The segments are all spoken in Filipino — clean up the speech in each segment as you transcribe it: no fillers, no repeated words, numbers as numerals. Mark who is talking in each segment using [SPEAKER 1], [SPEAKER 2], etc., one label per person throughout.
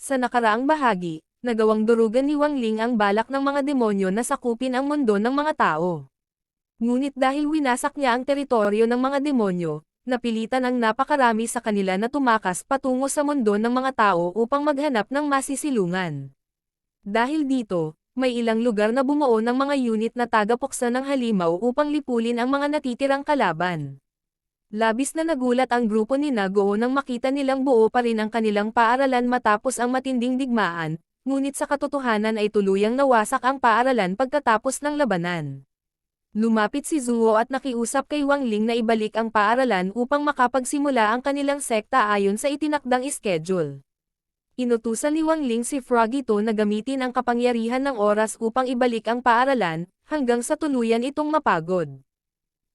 [SPEAKER 1] Sa nakaraang bahagi, nagawang durugan ni Wang Ling ang balak ng mga demonyo na sakupin ang mundo ng mga tao. Ngunit dahil winasak niya ang teritoryo ng mga demonyo, napilitan ang napakarami sa kanila na tumakas patungo sa mundo ng mga tao upang maghanap ng masisilungan. Dahil dito, may ilang lugar na bumuo ng mga unit na tagapuksa ng halimaw upang lipulin ang mga natitirang kalaban. Labis na nagulat ang grupo ni Nago nang makita nilang buo pa rin ang kanilang paaralan matapos ang matinding digmaan, ngunit sa katotohanan ay tuluyang nawasak ang paaralan pagkatapos ng labanan. Lumapit si Zuo at nakiusap kay Wang Ling na ibalik ang paaralan upang makapagsimula ang kanilang sekta ayon sa itinakdang schedule. Inutusan ni Wang Ling si Frogito na gamitin ang kapangyarihan ng oras upang ibalik ang paaralan, hanggang sa tuluyan itong mapagod.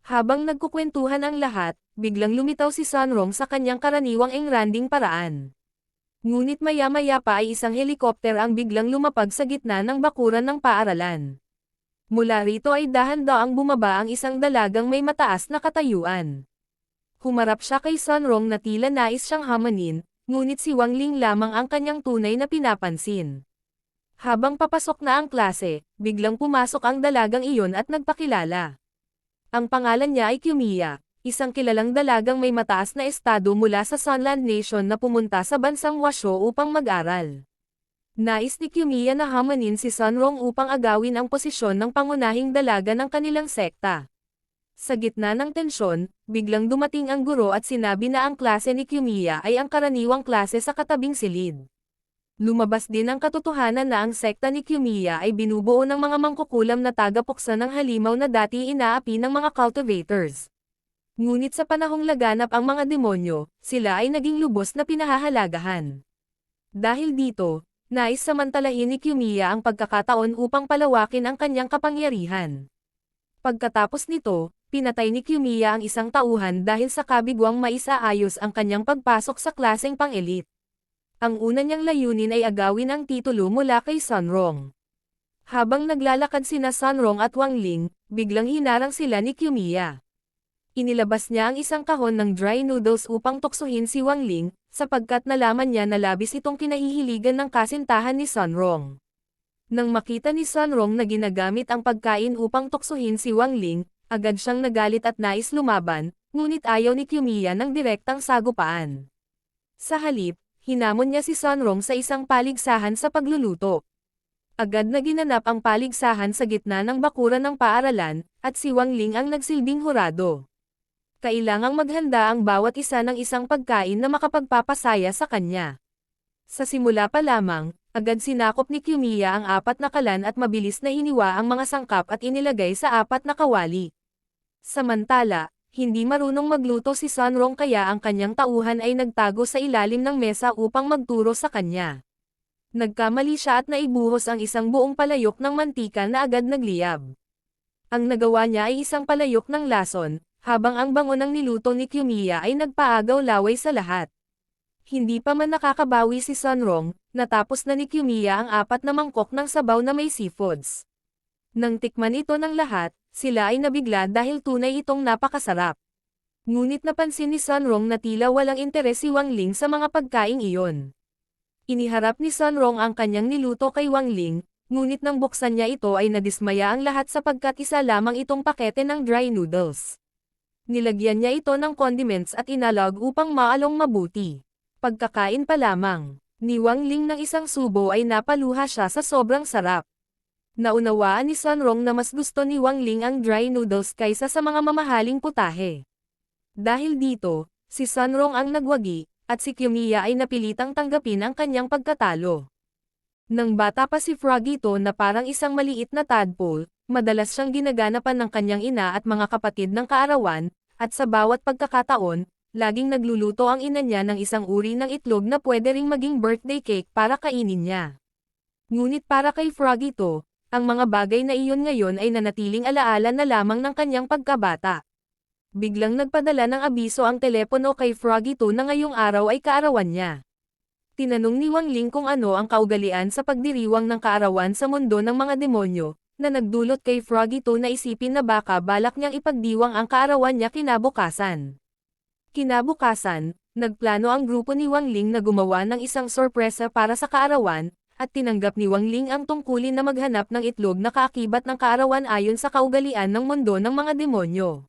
[SPEAKER 1] Habang nagkukwentuhan ang lahat, biglang lumitaw si Sunrong sa kanyang karaniwang engranding paraan. Ngunit maya-maya pa ay isang helikopter ang biglang lumapag sa gitna ng bakuran ng paaralan. Mula rito ay dahan-daang bumaba ang isang dalagang may mataas na katayuan. Humarap siya kay Sunrong na tila nais siyang hamanin, ngunit si Wang Ling lamang ang kanyang tunay na pinapansin. Habang papasok na ang klase, biglang pumasok ang dalagang iyon at nagpakilala. Ang pangalan niya ay Kiyomiya, isang kilalang dalagang may mataas na estado mula sa Sunland Nation na pumunta sa bansang Washo upang mag-aral. Nais ni Kiyomiya na hamanin si Sunrong upang agawin ang posisyon ng pangunahing dalaga ng kanilang sekta. Sa gitna ng tensyon, biglang dumating ang guro at sinabi na ang klase ni Kiyomiya ay ang karaniwang klase sa katabing silid. Lumabas din ang katotohanan na ang sekta ni Kiyomiya ay binubuo ng mga mangkukulam na tagapuksa ng halimaw na dati inaapi ng mga cultivators. Ngunit sa panahong laganap ang mga demonyo, sila ay naging lubos na pinahahalagahan. Dahil dito, nais samantalahin ni Kiyomiya ang pagkakataon upang palawakin ang kanyang kapangyarihan. Pagkatapos nito, pinatay ni Kiyomiya ang isang tauhan dahil sa kabigwang maisaayos ang kanyang pagpasok sa klaseng pang-elite. Ang una niyang layunin ay agawin ang titulo mula kay Sunrong. Habang naglalakad sina Sunrong at Wang Ling, biglang hinarang sila ni Kiyomiya. Inilabas niya ang isang kahon ng dry noodles upang tuksohin si Wang Ling, sapagkat nalaman niya na labis itong kinahihiligan ng kasintahan ni Sunrong. Nang makita ni Sunrong na ginagamit ang pagkain upang tuksohin si Wang Ling, agad siyang nagalit at nais lumaban, ngunit ayaw ni Kiyomiya ng direktang sagupaan. Sa halip, hinamon niya si Sunrong sa isang paligsahan sa pagluluto. Agad na ginanap ang paligsahan sa gitna ng bakuran ng paaralan, at si Wang Ling ang nagsilbing hurado. Kailangang maghanda ang bawat isa ng isang pagkain na makapagpapasaya sa kanya. Sa simula pa lamang, agad sinakop ni Kiyomiya ang 4 na kalan at mabilis na hiniwa ang mga sangkap at inilagay sa 4 na kawali. Samantala, hindi marunong magluto si Sunrong kaya ang kanyang tauhan ay nagtago sa ilalim ng mesa upang magturo sa kanya. Nagkamali siya at naibuhos ang isang buong palayok ng mantika na agad nagliyab. Ang nagawa niya ay isang palayok ng lason, habang ang bango ng niluto ni Kiyomiya ay nagpaagaw laway sa lahat. Hindi pa man nakakabawi si Sunrong, natapos na ni Kiyomiya ang 4 na mangkok ng sabaw na may seafoods. Nang tikman ito ng lahat, sila ay nabigla dahil tunay itong napakasarap. Ngunit napansin ni Sunrong na tila walang interes si Wang Ling sa mga pagkaing iyon. Iniharap ni Sunrong ang kanyang niluto kay Wang Ling, ngunit nang buksan niya ito ay nadismaya ang lahat sapagkat isa lamang itong pakete ng dry noodles. Nilagyan niya ito ng condiments at inalog upang maalong mabuti. Pagkakain pa lamang, ni Wang Ling ng isang subo ay napaluha siya sa sobrang sarap. Naunawaan ni Sunrong na mas gusto ni Wang Ling ang dry noodles kaysa sa mga mamahaling putahe. Dahil dito, si Sunrong ang nagwagi, at si Kiyomiya ay napilitang tanggapin ang kanyang pagkatalo. Nang bata pa si Frogito na parang isang maliit na tadpole, madalas siyang ginaganapan ng kanyang ina at mga kapatid ng kaarawan, at sa bawat pagkakataon, laging nagluluto ang ina niya ng isang uri ng itlog na pwede ring maging birthday cake para kainin niya. Ngunit para kay Frogito, ang mga bagay na iyon ngayon ay nanatiling alaala na lamang ng kanyang pagkabata. Biglang nagpadala ng abiso ang telepono kay Frogito na ngayong araw ay kaarawan niya. Tinanong ni Wang Ling kung ano ang kaugalian sa pagdiriwang ng kaarawan sa mundo ng mga demonyo, na nagdulot kay Frogito na isipin na baka balak niyang ipagdiwang ang kaarawan niya kinabukasan. Kinabukasan, Nagplano ang grupo ni Wang Ling na gumawa ng isang sorpresa para sa kaarawan, at tinanggap ni Wang Ling ang tungkulin na maghanap ng itlog na kaakibat ng kaarawan ayon sa kaugalian ng mundo ng mga demonyo.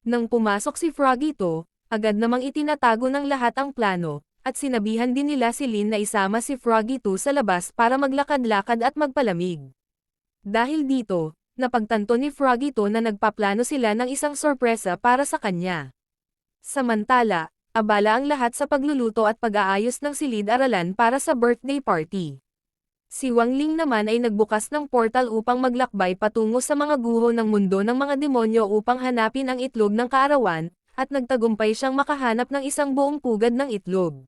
[SPEAKER 1] Nang pumasok si Frogito, agad namang itinatago ng lahat ang plano, at sinabihan din nila si Lin na isama si Frogito sa labas para maglakad-lakad at magpalamig. Dahil dito, napagtanto ni Frogito na nagpaplano sila ng isang sorpresa para sa kanya. Samantala, abala ang lahat sa pagluluto at pag-aayos ng silid-aralan para sa birthday party. Si Wang Ling naman ay nagbukas ng portal upang maglakbay patungo sa mga guho ng mundo ng mga demonyo upang hanapin ang itlog ng kaarawan, at nagtagumpay siyang makahanap ng isang buong pugad ng itlog.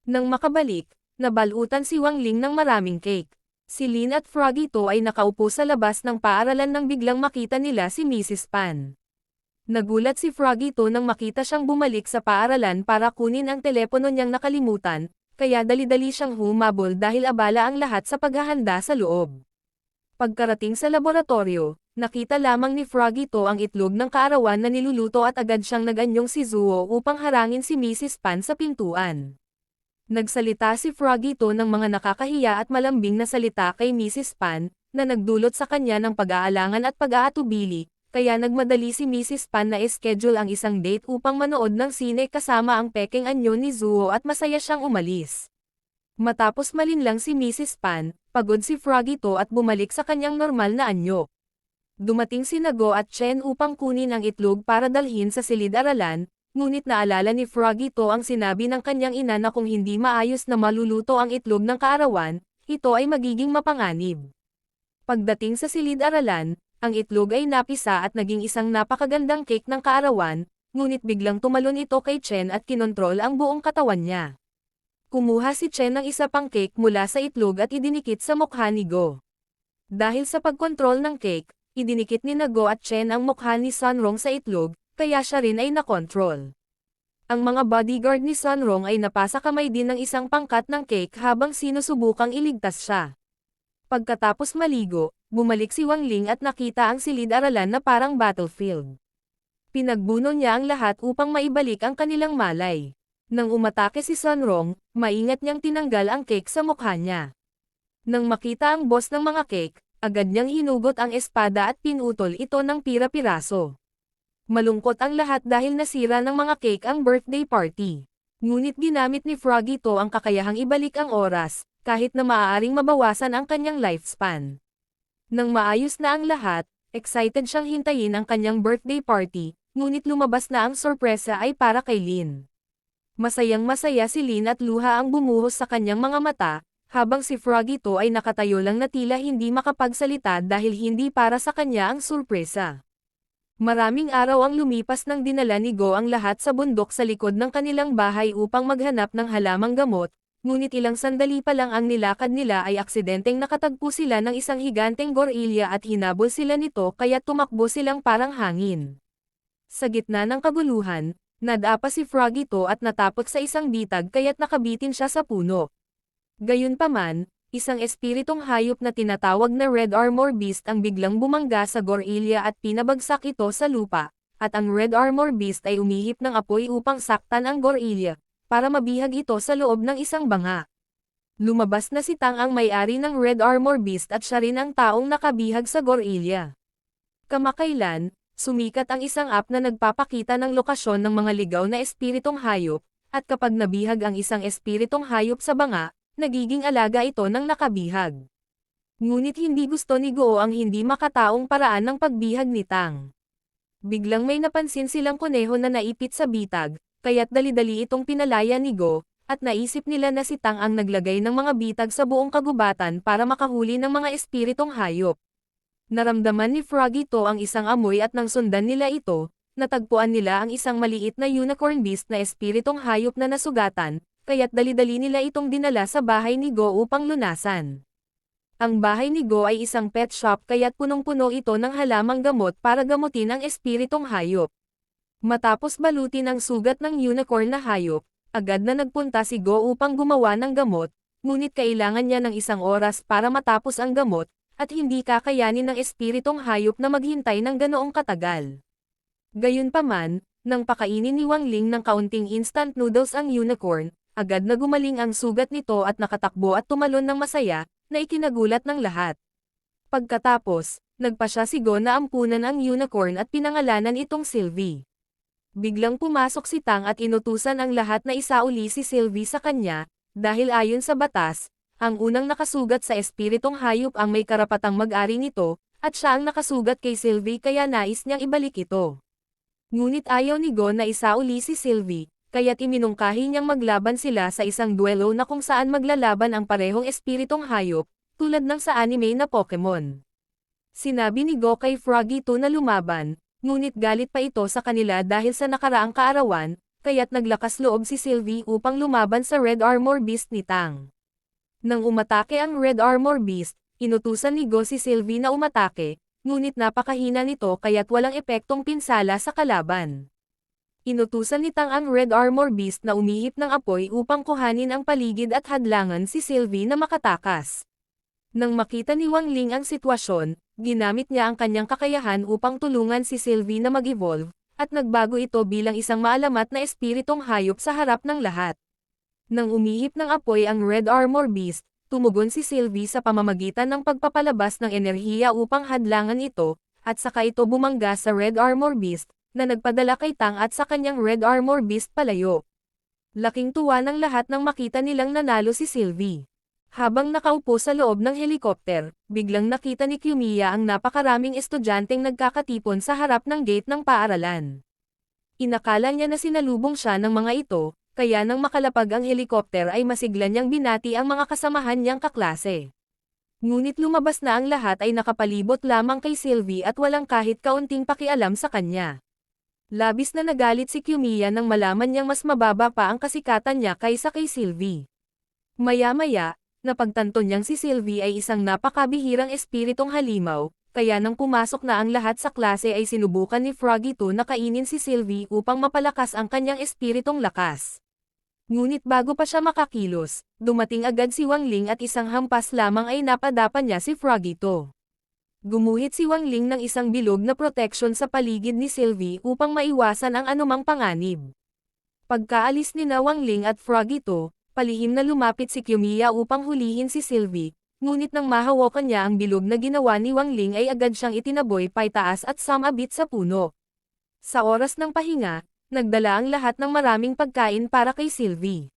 [SPEAKER 1] Nang makabalik, nabalutan si Wang Ling ng maraming cake. Si Lin at Frogito ay nakaupo sa labas ng paaralan nang biglang makita nila si Mrs. Pan. Nagulat si Frogito nang makita siyang bumalik sa paaralan para kunin ang telepono niyang nakalimutan, kaya dali-dali siyang humabol dahil abala ang lahat sa paghahanda sa loob. Pagkarating sa laboratorio, nakita lamang ni Frogito ang itlog ng kaarawan na niluluto at agad siyang nag-anyong si Zuo upang harangin si Mrs. Pan sa pintuan. Nagsalita si Frogito ng mga nakakahiya at malambing na salita kay Mrs. Pan, na nagdulot sa kanya ng pag-aalangan at pag-aatubili, kaya nagmadali si Mrs. Pan na schedule ang isang date upang manood ng sine kasama ang peking anyo ni Zuo at masaya siyang umalis. Matapos malinlang si Mrs. Pan, pagod si Frogito at bumalik sa kanyang normal na anyo. Dumating si Nago at Chen upang kunin ang itlog para dalhin sa silid-aralan, ngunit naalala ni Frogito ang sinabi ng kanyang ina na kung hindi maayos na maluluto ang itlog ng kaarawan, ito ay magiging mapanganib. Pagdating sa silid-aralan, ang itlog ay napisa at naging isang napakagandang cake ng kaarawan, ngunit biglang tumalon ito kay Chen at kinontrol ang buong katawan niya. Kumuha si Chen ng isa pang cake mula sa itlog at idinikit sa mukha ni Go. Dahil sa pagkontrol ng cake, idinikit ni Go at Chen ang mukha ni Sunrong sa itlog, kaya siya rin ay nakontrol. Ang mga bodyguard ni Sunrong ay napasa kamay din ng isang pangkat ng cake habang sinusubukang iligtas siya. Pagkatapos maligo, bumalik si Wang Ling at nakita ang silid-aralan na parang battlefield. Pinagbuno niya ang lahat upang maibalik ang kanilang malay. Nang umatake si Sunrong, maingat niyang tinanggal ang cake sa mukha niya. Nang makita ang boss ng mga cake, agad niyang hinugot ang espada at pinutol ito ng pira-piraso. Malungkot ang lahat dahil nasira ng mga cake ang birthday party. Ngunit ginamit ni Frogito ang kakayahang ibalik ang oras, kahit na maaaring mabawasan ang kanyang lifespan. Nang maayos na ang lahat, excited siyang hintayin ang kanyang birthday party, ngunit lumabas na ang sorpresa ay para kay Lin. Masayang-masaya si Lin at luha ang bumuhos sa kanyang mga mata, habang si Frogito ay nakatayo lang na tila hindi makapagsalita dahil hindi para sa kanya ang sorpresa. Maraming araw ang lumipas nang dinala ni Go ang lahat sa bundok sa likod ng kanilang bahay upang maghanap ng halamang gamot, ngunit ilang sandali pa lang ang nilakad nila ay aksidenteng nakatagpo sila ng isang higanteng gorilya at hinabol sila nito kaya tumakbo silang parang hangin. Sa gitna ng kaguluhan, nadapa si Frogito at natapot sa isang bitag kaya't nakabitin siya sa puno. Gayunpaman, isang espiritong hayop na tinatawag na Red Armor Beast ang biglang bumangga sa gorilya at pinabagsak ito sa lupa, at ang Red Armor Beast ay umihip ng apoy upang saktan ang gorilya, para mabihag ito sa loob ng isang banga. Lumabas na si Tang ang may-ari ng Red Armor Beast at siya rin ang taong nakabihag sa gorilya. Kamakailan, sumikat ang isang app na nagpapakita ng lokasyon ng mga ligaw na espiritong hayop, at kapag nabihag ang isang espiritong hayop sa banga, nagiging alaga ito ng nakabihag. Ngunit hindi gusto ni Go ang hindi makataong paraan ng pagbihag ni Tang. Biglang may napansin silang kuneho na naipit sa bitag, kaya't dali-dali itong pinalaya ni Go, at naisip nila na si Tang ang naglagay ng mga bitag sa buong kagubatan para makahuli ng mga espiritong hayop. Naramdaman ni Frogito ang isang amoy at nang sundan nila ito, natagpuan nila ang isang maliit na unicorn beast na espiritong hayop na nasugatan, kaya't dali-dali nila itong dinala sa bahay ni Go upang lunasan. Ang bahay ni Go ay isang pet shop kaya't punong-puno ito ng halamang gamot para gamutin ang espiritong hayop. Matapos balutin ang sugat ng unicorn na hayop, agad na nagpunta si Go upang gumawa ng gamot, ngunit kailangan niya ng isang oras para matapos ang gamot, at hindi kakayanin ng espiritong hayop na maghintay ng ganoong katagal. Gayunpaman, Nang pakainin ni Wang Ling ng kaunting instant noodles ang unicorn, agad na gumaling ang sugat nito at nakatakbo at tumalon ng masaya, na ikinagulat ng lahat. Pagkatapos, nagpa siya si Go na ampunan ang unicorn at pinangalanan itong Sylvie. Biglang pumasok si Tang at inutusan ang lahat na isauli si Sylvie sa kanya, dahil ayon sa batas, ang unang nakasugat sa espiritong hayop ang may karapatang mag-ari nito, at siya ang nakasugat kay Sylvie kaya nais niyang ibalik ito. Ngunit ayaw ni Go na isauli si Sylvie, kaya't iminungkahi niyang maglaban sila sa isang duelo na kung saan maglalaban ang parehong espiritong hayop, tulad ng sa anime na Pokemon. Sinabi ni Go kay Froggy 2 na lumaban, ngunit galit pa ito sa kanila dahil sa nakaraang kaarawan, kaya't naglakas loob si Sylvie upang lumaban sa Red Armor Beast ni Tang. Nang umatake ang Red Armor Beast, inutusan ni Go si Sylvie na umatake, ngunit napakahina nito kaya't walang epektong pinsala sa kalaban. Inutusan ni Tang ang Red Armor Beast na umihip ng apoy upang kuhanin ang paligid at hadlangan si Sylvie na makatakas. Nang makita ni Wang Ling ang sitwasyon, ginamit niya ang kanyang kakayahan upang tulungan si Sylvie na mag-evolve, at nagbago ito bilang isang maalamat na espiritong hayop sa harap ng lahat. Nang umihip ng apoy ang Red Armor Beast, tumugon si Sylvie sa pamamagitan ng pagpapalabas ng enerhiya upang hadlangan ito, at saka ito bumangga sa Red Armor Beast, na nagpadala kay Tang at sa kanyang Red Armor Beast palayo. Laking tuwa ng lahat nang makita nilang nanalo si Sylvie. Habang nakaupo sa loob ng helikopter, biglang nakita ni Kiyomiya ang napakaraming estudyanteng nagkakatipon sa harap ng gate ng paaralan. Inakala niya na sinalubong siya ng mga ito, kaya nang makalapag ang helikopter ay masigla niyang binati ang mga kasamahan niyang kaklase. Ngunit lumabas na ang lahat ay nakapalibot lamang kay Sylvie at walang kahit kaunting pakialam sa kanya. Labis na nagalit si Kiyomiya nang malaman niyang mas mababa pa ang kasikatan niya kaysa kay Sylvie. Maya-maya, napagtanto niyang si Sylvie ay isang napakabihirang espiritong halimaw, kaya nang pumasok na ang lahat sa klase ay sinubukan ni Froggy 2 na kainin si Sylvie upang mapalakas ang kanyang espiritong lakas. Ngunit bago pa siya makakilos, dumating agad si Wang Ling at isang hampas lamang ay napadapan niya si Froggy 2. Gumuhit si Wang Ling ng isang bilog na protection sa paligid ni Sylvie upang maiwasan ang anumang panganib. Pagkaalis ni na Wang Ling at Froggy 2, palihim na lumapit si Kiyomiya upang hulihin si Sylvie, ngunit nang mahawakan niya ang bilog na ginawa ni Wang Ling ay agad siyang itinaboy paitaas at sumabit sa puno. Sa oras ng pahinga, nagdala ang lahat ng maraming pagkain para kay Sylvie.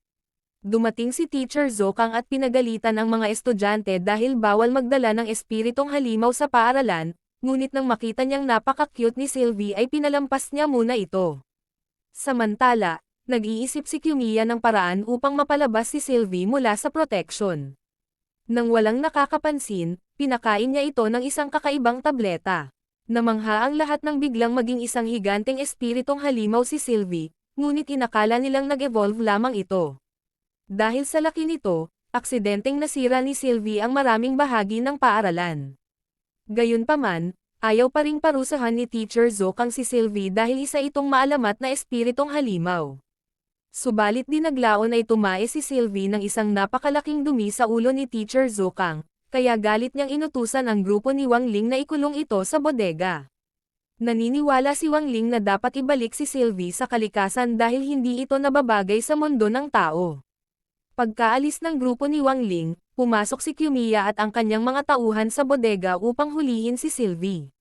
[SPEAKER 1] Dumating si Teacher Zokang at pinagalitan ang mga estudyante dahil bawal magdala ng espiritong halimaw sa paaralan, ngunit nang makita niyang napaka-cute ni Sylvie ay pinalampas niya muna ito. Samantala, nag-iisip si Kiyomiya ng paraan upang mapalabas si Sylvie mula sa protection. Nang walang nakakapansin, pinakain niya ito ng isang kakaibang tableta. Namangha ang lahat ng biglang maging isang higanteng espiritong halimaw si Sylvie, ngunit inakala nilang nag-evolve lamang ito. Dahil sa laki nito, aksidenteng nasira ni Sylvie ang maraming bahagi ng paaralan. Gayunpaman, ayaw pa ring parusahan ni Teacher Zokang si Sylvie dahil isa itong maalamat na espiritong halimaw. Subalit dinaglaon ay tumae si Sylvie ng isang napakalaking dumi sa ulo ni Teacher Zokang, kaya galit niyang inutusan ang grupo ni Wang Ling na ikulong ito sa bodega. Naniniwala si Wang Ling na dapat ibalik si Sylvie sa kalikasan dahil hindi ito nababagay sa mundo ng tao. Pagkaalis ng grupo ni Wang Ling, pumasok si Kiyomiya at ang kanyang mga tauhan sa bodega upang hulihin si Sylvie.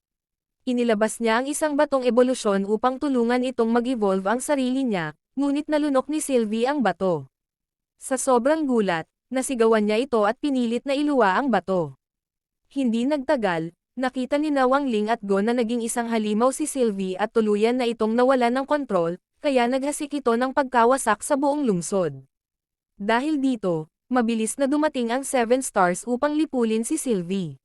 [SPEAKER 1] Inilabas niya ang isang batong ebolusyon upang tulungan itong mag-evolve ang sarili niya, ngunit nalunok ni Sylvie ang bato. Sa sobrang gulat, nasigawan niya ito at pinilit na iluwa ang bato. Hindi nagtagal, nakita ni na Wang Ling at Go na naging isang halimaw si Sylvie at tuluyan na itong nawalan ng kontrol, kaya naghasik ito ng pagkawasak sa buong lungsod. Dahil dito, mabilis na dumating ang 7 stars upang lipulin si Sylvie.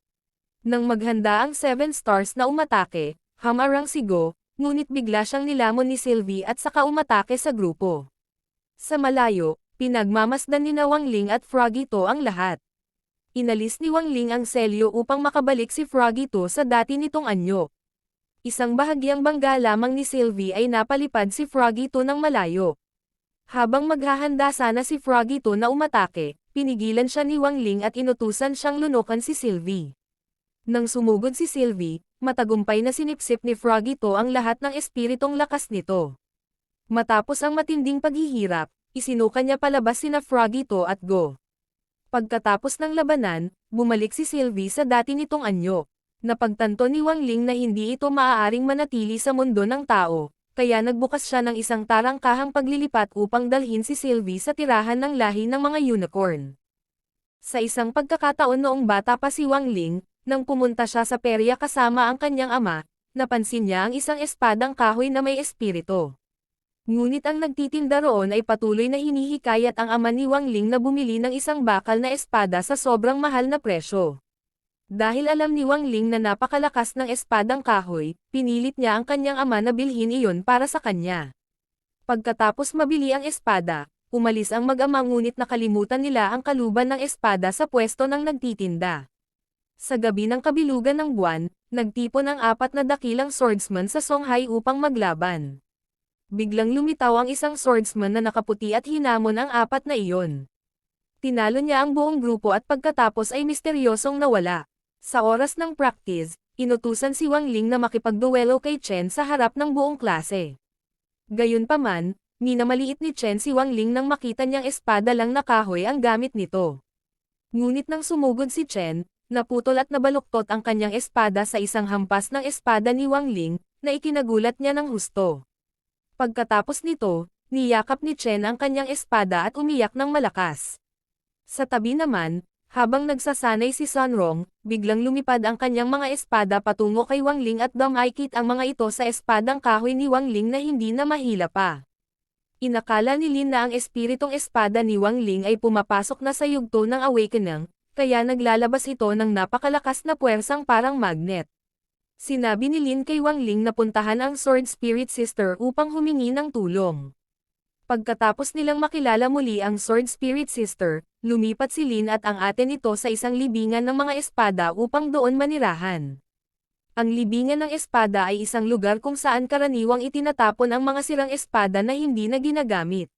[SPEAKER 1] Nang maghanda ang 7 stars na umatake, hamarang si Go, ngunit bigla siyang nilamon ni Sylvie at saka umatake sa grupo. Sa malayo, pinagmamasdan ni na Wang Ling at Froggy 2 ang lahat. Inalis ni Wang Ling ang selyo upang makabalik si Froggy 2 sa dati nitong anyo. Isang bahagyang bangga lamang ni Sylvie ay napalipad si Froggy 2 ng malayo. Habang maghahanda sana si Froggy 2 na umatake, pinigilan siya ni Wang Ling at inutusan siyang lunukan si Sylvie. Nang sumugod si Sylvie, matagumpay na sinipsip ni Froggy 2 ang lahat ng espiritong lakas nito. Matapos ang matinding paghihirap, isinuka niya palabas sina Frogito at Go. Pagkatapos ng labanan, bumalik si Sylvie sa dati nitong anyo. Napagtanto ni Wang Ling na hindi ito maaaring manatili sa mundo ng tao, kaya nagbukas siya ng isang tarangkahang paglilipat upang dalhin si Sylvie sa tirahan ng lahi ng mga unicorn. Sa isang pagkakataon noong bata pa si Wang Ling, nang pumunta siya sa perya kasama ang kanyang ama, napansin niya ang isang espadang kahoy na may espiritu. Ngunit ang nagtitinda roon ay patuloy na hinihikayat ang ama ni Wang Ling na bumili ng isang bakal na espada sa sobrang mahal na presyo. Dahil alam ni Wang Ling na napakalakas ng espadang kahoy, pinilit niya ang kanyang ama na bilhin iyon para sa kanya. Pagkatapos mabili ang espada, umalis ang mag-ama ngunit nakalimutan nila ang kaluban ng espada sa pwesto ng nagtitinda. Sa gabi ng kabilugan ng buwan, nagtipon ang 4 na dakilang swordsman sa Songhai upang maglaban. Biglang lumitaw ang isang swordsman na nakaputi at hinamon ang 4 na iyon. Tinalo niya ang buong grupo at pagkatapos ay misteryosong nawala. Sa oras ng practice, inutusan si Wang Ling na makipagduelo kay Chen sa harap ng buong klase. Gayunpaman, minamaliit ni Chen si Wang Ling nang makita niyang espada lang na kahoy ang gamit nito. Ngunit nang sumugod si Chen, naputol at nabaluktot ang kanyang espada sa isang hampas ng espada ni Wang Ling, na ikinagulat niya ng husto. Pagkatapos nito, niyakap ni Chen ang kanyang espada at umiyak ng malakas. Sa tabi naman, habang nagsasanay si Sunrong, biglang lumipad ang kanyang mga espada patungo kay Wang Ling at dumaikit ang mga ito sa espadang kahoy ni Wang Ling na hindi na mahila pa. Inakala ni Lin na ang espiritong espada ni Wang Ling ay pumapasok na sa yugto ng awakening, kaya naglalabas ito ng napakalakas na puwersang parang magnet. Sinabi ni Lin kay Wang Ling na puntahan ang Sword Spirit Sister upang humingi ng tulong. Pagkatapos nilang makilala muli ang Sword Spirit Sister, lumipat si Lin at ang ate nito sa isang libingan ng mga espada upang doon manirahan. Ang libingan ng espada ay isang lugar kung saan karaniwang itinatapon ang mga sirang espada na hindi na ginagamit.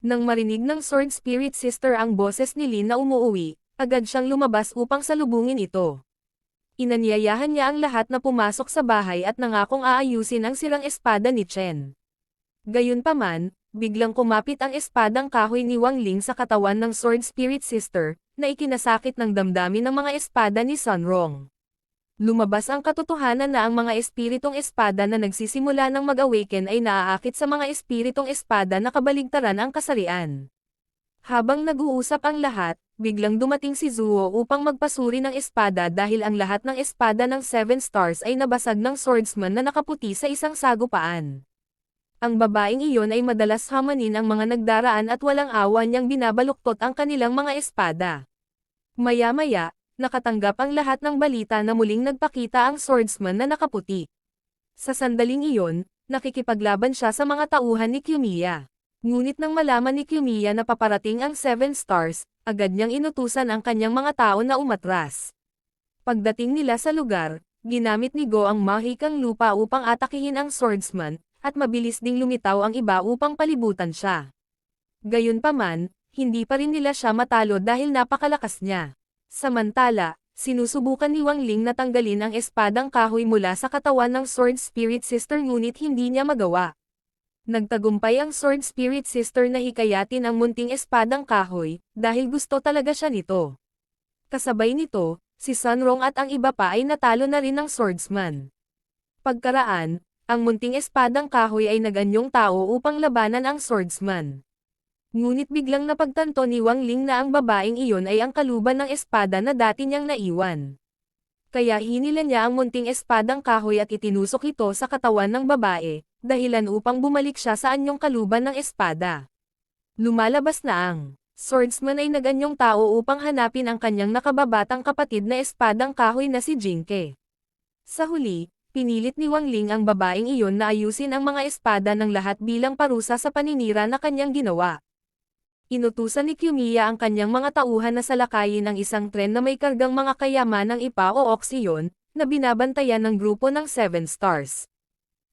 [SPEAKER 1] Nang marinig ng Sword Spirit Sister ang boses ni Lin na umuuwi, agad siyang lumabas upang salubungin ito. Inanyayahan niya ang lahat na pumasok sa bahay at nangakong aayusin ang sirang espada ni Chen. Gayunpaman, biglang kumapit ang espadang kahoy ni Wang Ling sa katawan ng Sword Spirit Sister, na ikinasakit ng damdamin ng mga espada ni Sunrong. Lumabas ang katotohanan na ang mga espiritong espada na nagsisimula ng mag-awaken ay naaakit sa mga espiritong espada na kabaligtaran ang kasarian. Habang nag-uusap ang lahat, biglang dumating si Zuo upang magpasuri ng espada dahil ang lahat ng espada ng 7 stars ay nabasag ng swordsman na nakaputi sa isang sagupaan. Ang babaeng iyon ay madalas hamanin ang mga nagdaraan at walang awa niyang binabaluktot ang kanilang mga espada. Maya-maya, nakatanggap ang lahat ng balita na muling nagpakita ang swordsman na nakaputi. Sa sandaling iyon, nakikipaglaban siya sa mga tauhan ni Kiyomiya. Ngunit nang malaman ni Kiyomiya na paparating ang 7 stars, agad niyang inutusan ang kanyang mga tao na umatras. Pagdating nila sa lugar, ginamit ni Go ang mahikang lupa upang atakihin ang swordsman, at mabilis ding lumitaw ang iba upang palibutan siya. Gayunpaman, hindi pa rin nila siya matalo dahil napakalakas niya. Samantala, sinusubukan ni Wang Ling na tanggalin ang espadang kahoy mula sa katawan ng Sword Spirit Sister ngunit hindi niya magawa. Nagtagumpay ang Sword Spirit Sister na hikayatin ang munting espadang kahoy, dahil gusto talaga siya nito. Kasabay nito, si Sunrong at ang iba pa ay natalo na rin ng swordsman. Pagkaraan, ang munting espadang kahoy ay naganyong tao upang labanan ang swordsman. Ngunit biglang napagtanto ni Wang Ling na ang babaeng iyon ay ang kaluban ng espada na dati niyang naiwan. Kaya hinila niya ang munting espadang kahoy at itinusok ito sa katawan ng babae, dahilan upang bumalik siya sa anyong kaluban ng espada. Lumalabas na ang swordsman ay naganyong tao upang hanapin ang kanyang nakababatang kapatid na espadang kahoy na si Jinke. Sa huli, pinilit ni Wang Ling ang babaeng iyon na ayusin ang mga espada ng lahat bilang parusa sa paninira na kanyang ginawa. Inutusan ni Kiyomiya ang kanyang mga tauhan na salakayin ang isang tren na may kargang mga kayamanang ipa o oksiyon, na binabantayan ng grupo ng 7 stars.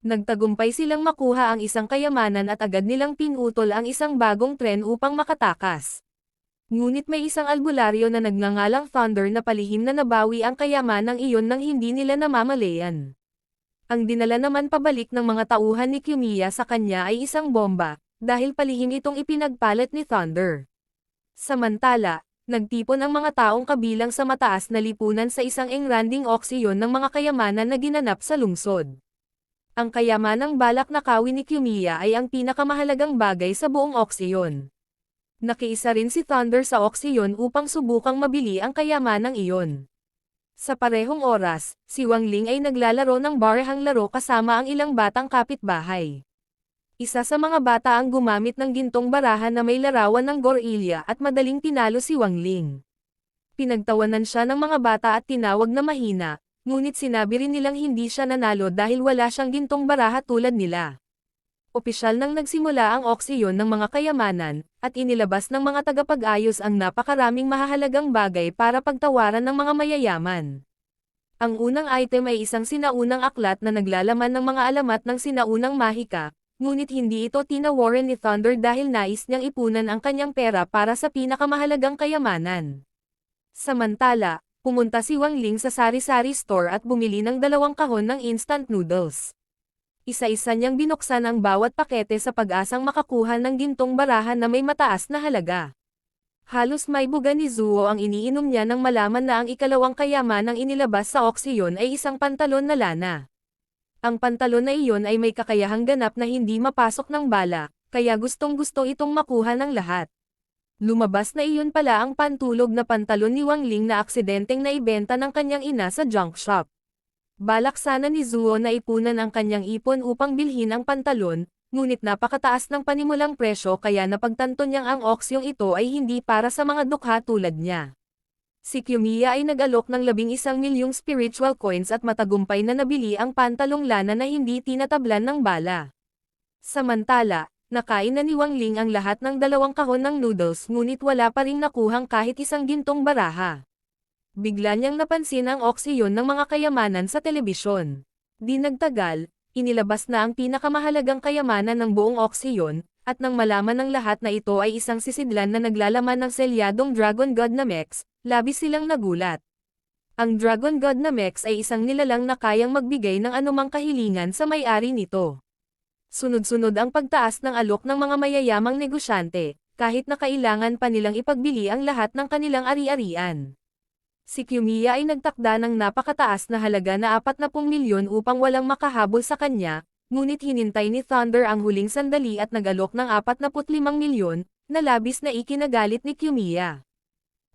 [SPEAKER 1] Nagtagumpay silang makuha ang isang kayamanan at agad nilang pinutol ang isang bagong tren upang makatakas. Ngunit may isang albularyo na nagngangalang Thunder na palihim na nabawi ang kayamanang iyon nang hindi nila namamalayan. Ang dinala naman pabalik ng mga tauhan ni Kiyomiya sa kanya ay isang bomba, dahil palihim itong ipinagpalit ni Thunder. Samantala, nagtipon ang mga taong kabilang sa mataas na lipunan sa isang engranding auksyon ng mga kayamanan na ginanap sa lungsod. Ang kayamanang balak na kawi ni Kiyomiya ay ang pinakamahalagang bagay sa buong auksyon. Nakiisa rin si Thunder sa auksyon upang subukang mabili ang kayamanang iyon. Sa parehong oras, si Wang Ling ay naglalaro ng barahang laro kasama ang ilang batang kapitbahay. Isa sa mga bata ang gumamit ng gintong baraha na may larawan ng gorilya at madaling tinalo si Wang Ling. Pinagtawanan siya ng mga bata at tinawag na mahina, ngunit sinabi rin nilang hindi siya nanalo dahil wala siyang gintong baraha tulad nila. Opisyal nang nagsimula ang auksyon ng mga kayamanan, at inilabas ng mga tagapag-ayos ang napakaraming mahahalagang bagay para pagtawaran ng mga mayayaman. Ang unang item ay isang sinaunang aklat na naglalaman ng mga alamat ng sinaunang mahika, ngunit hindi ito tinawaran ni Thunder dahil nais niyang ipunan ang kanyang pera para sa pinakamahalagang kayamanan. Samantala, pumunta si Wang Ling sa sari-sari store at bumili ng 2 kahon ng instant noodles. Isa-isa niyang binuksan ang bawat pakete sa pag-asang makakuha ng gintong barahan na may mataas na halaga. Halos may buga ni Zuo ang iniinom niya nang malaman na ang ikalawang kayamanang inilabas sa auksyon ay isang pantalon na lana. Ang pantalon na iyon ay may kakayahang ganap na hindi mapasok ng bala, kaya gustong-gusto itong makuha ng lahat. Lumabas na iyon pala ang pantulog na pantalon ni Wang Ling na aksidenteng naibenta ng kanyang ina sa junk shop. Balak sana ni Zuo na ipunan ang kanyang ipon upang bilhin ang pantalon, ngunit napakataas ng panimulang presyo kaya napagtanto niyang ang auksyong ito ay hindi para sa mga dukha tulad niya. Si Kiyomiya ay nag-alok ng 11 milyong spiritual coins at matagumpay na nabili ang pantalong lana na hindi tinatablan ng bala. Samantala, nakain na ni Wang Ling ang lahat ng 2 kahon ng noodles ngunit wala pa ring nakuhang kahit isang gintong baraha. Bigla niyang napansin ang auksyon ng mga kayamanan sa telebisyon. Di nagtagal, inilabas na ang pinakamahalagang kayamanan ng buong auksyon, at nang malaman ng lahat na ito ay isang sisidlan na naglalaman ng selyadong Dragon God na Mex, labis silang nagulat. Ang Dragon God na Mex ay isang nilalang na kayang magbigay ng anumang kahilingan sa may-ari nito. Sunod-sunod ang pagtaas ng alok ng mga mayayamang negosyante, kahit na kailangan pa nilang ipagbili ang lahat ng kanilang ari-arian. Si Kiyomiya ay nagtakda ng napakataas na halaga na 40 milyon upang walang makahabol sa kanya, ngunit hinintay ni Thunder ang huling sandali at nag-alok ng 45 milyon, na labis na ikinagalit ni Kiyomiya.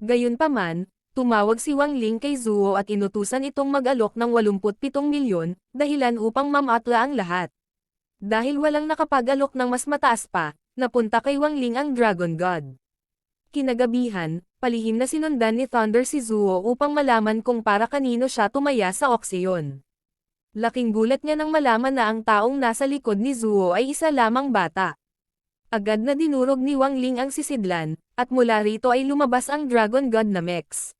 [SPEAKER 1] Gayunpaman, tumawag si Wang Ling kay Zuo at inutusan itong mag-alok ng 87 milyon, dahilan upang mamatla ang lahat. Dahil walang nakapag-alok ng mas mataas pa, napunta kay Wang Ling ang Dragon God. Kinagabihan, palihim na sinundan ni Thunder si Zuo upang malaman kung para kanino siya tumaya sa auksyon. Laking gulat niya nang malaman na ang taong nasa likod ni Zuo ay isa lamang bata. Agad na dinurog ni Wang Ling ang sisidlan, at mula rito ay lumabas ang Dragon God na Mex.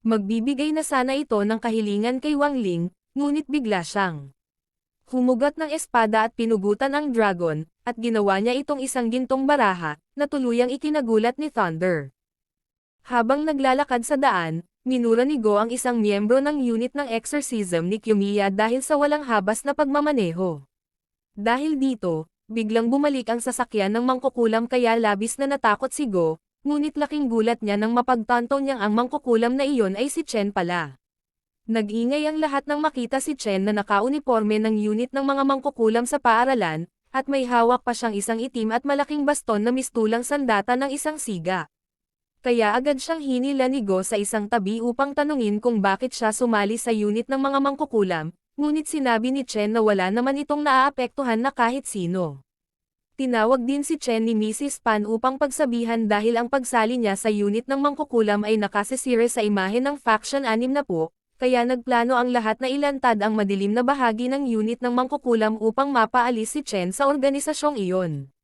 [SPEAKER 1] Magbibigay na sana ito ng kahilingan kay Wang Ling, ngunit bigla siyang humugot ng espada at pinugutan ang dragon, at ginawa niya itong isang gintong baraha, na tuluyang ikinagulat ni Thunder. Habang naglalakad sa daan, minura ni Go ang isang miyembro ng unit ng exorcism ni Kiyomiya dahil sa walang habas na pagmamaneho. Dahil dito, biglang bumalik ang sasakyan ng mangkukulam kaya labis na natakot si Go, ngunit laking gulat niya nang mapagtanto niyang ang mangkukulam na iyon ay si Chen pala. Nag-ingay ang lahat nang makita si Chen na nakauniporme ng unit ng mga mangkukulam sa paaralan, at may hawak pa siyang isang itim at malaking baston na mistulang sandata ng isang siga. Kaya agad siyang hinila ni Go sa isang tabi upang tanungin kung bakit siya sumali sa unit ng mga mangkukulam, ngunit sinabi ni Chen na wala naman itong naaapektuhan na kahit sino. Tinawag din si Chen ni Mrs. Pan upang pagsabihan dahil ang pagsali niya sa unit ng mangkukulam ay nakasisire sa imahe ng Faction 60, kaya nagplano ang lahat na ilantad ang madilim na bahagi ng unit ng mangkukulam upang mapaalis si Chen sa organisasyong iyon.